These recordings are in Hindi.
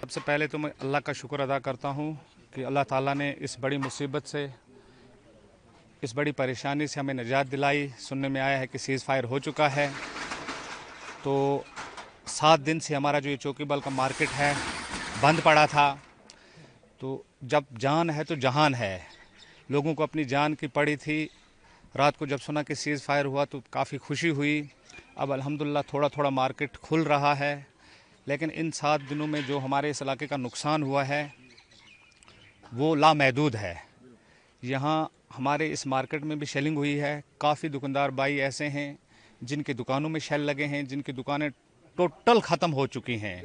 सबसे पहले तो मैं अल्लाह का शुक्र अदा करता हूँ कि अल्लाह ताला ने इस बड़ी मुसीबत से, इस बड़ी परेशानी से हमें निजात दिलाई। सुनने में आया है कि सीज़ फायर हो चुका है। तो 7 दिन से हमारा जो ये चौकीबल का मार्केट है बंद पड़ा था। तो जब जान है तो जहान है, लोगों को अपनी जान की पड़ी थी। रात को जब सुना कि सीज़ फायर हुआ तो काफ़ी खुशी हुई। अब अल्हम्दुलिल्लाह थोड़ा थोड़ा मार्केट खुल रहा है। लेकिन इन 7 दिनों में जो हमारे इस इलाके का नुकसान हुआ है वो लामहदूद है। यहाँ हमारे इस मार्केट में भी शेलिंग हुई है। काफ़ी दुकानदार भाई ऐसे हैं जिनकी दुकानों में शेल लगे हैं, जिनकी दुकानें टोटल ख़त्म हो चुकी हैं।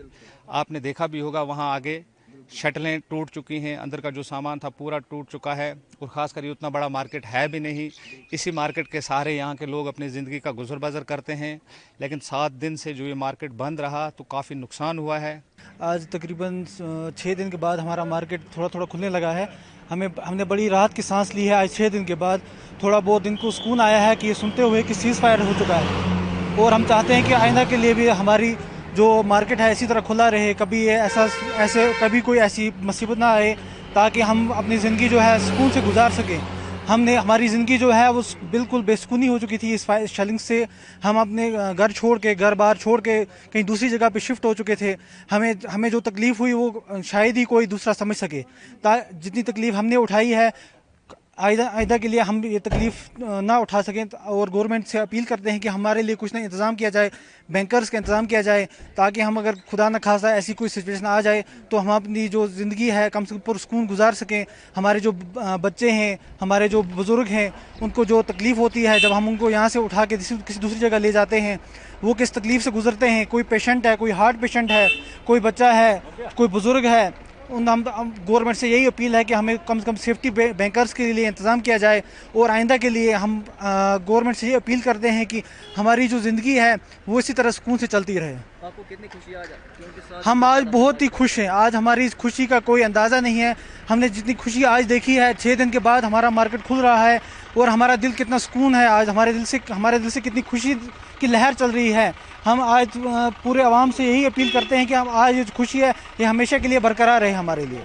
आपने देखा भी होगा वहाँ आगे शटलें टूट चुकी हैं, अंदर का जो सामान था पूरा टूट चुका है। और ख़ासकर ये उतना बड़ा मार्केट है भी नहीं। इसी मार्केट के सहारे यहाँ के लोग अपनी ज़िंदगी का गुजर बसर करते हैं। लेकिन 7 दिन से जो ये मार्केट बंद रहा तो काफ़ी नुकसान हुआ है। आज तकरीबन 6 दिन के बाद हमारा मार्केट थोड़ा थोड़ा खुलने लगा है। हमने बड़ी राहत की सांस ली है। आज 6 दिन के बाद थोड़ा बहुत दिन को सुकून आया है कि ये सुनते हुए कि सीज़ फायर हो चुका है। और हम चाहते हैं कि आइंदा के लिए भी हमारी जो मार्केट है इसी तरह खुला रहे, कभी ये कभी कोई ऐसी मुसीबत ना आए, ताकि हम अपनी ज़िंदगी जो है सुकून से गुजार सकें। हमारी ज़िंदगी जो है वो बिल्कुल बेसुकूनी हो चुकी थी इस शेलिंग से। हम अपने घर बार छोड़ के कहीं दूसरी जगह पे शिफ्ट हो चुके थे। हमें जो तकलीफ़ हुई वो शायद ही कोई दूसरा समझ सके। जितनी तकलीफ़ हमने उठाई है, आइंदा के लिए हम ये तकलीफ़ ना उठा सकें। और गवर्नमेंट से अपील करते हैं कि हमारे लिए कुछ ना इंतज़ाम किया जाए, बैंकर्स का इंतज़ाम किया जाए, ताकि हम अगर खुदा न खासा ऐसी कोई सिचुएशन आ जाए तो हम अपनी जो ज़िंदगी है कम से कम पुरसुकून गुजार सकें। हमारे जो बच्चे हैं, हमारे जो बुज़ुर्ग हैं, उनको जो तकलीफ़ होती है जब हम उनको यहाँ से उठा के किसी दूसरी जगह ले जाते हैं, वो किस तकलीफ़ से गुजरते हैं। कोई पेशेंट है, कोई हार्ट पेशेंट है, कोई बच्चा है, कोई बुज़ुर्ग है। हम गवर्नमेंट से यही अपील है कि हमें कम से कम सेफ्टी बैंकर्स के लिए इंतज़ाम किया जाए। और आइंदा के लिए हम गवर्नमेंट से ये अपील करते हैं कि हमारी जो ज़िंदगी है वो इसी तरह सुकून से चलती रहे। आपको कितनी खुशी आज? हम आज बहुत ही खुश हैं। आज हमारी इस खुशी का कोई अंदाज़ा नहीं है। हमने जितनी खुशी आज देखी है, 6 दिन के बाद हमारा मार्केट खुल रहा है और हमारा दिल कितना सुकून है। आज हमारे दिल से कितनी खुशी की लहर चल रही है। हम आज पूरे आवाम से यही अपील करते हैं कि हम आज जो खुशी है ये हमेशा के लिए बरकरार रहे हमारे लिए।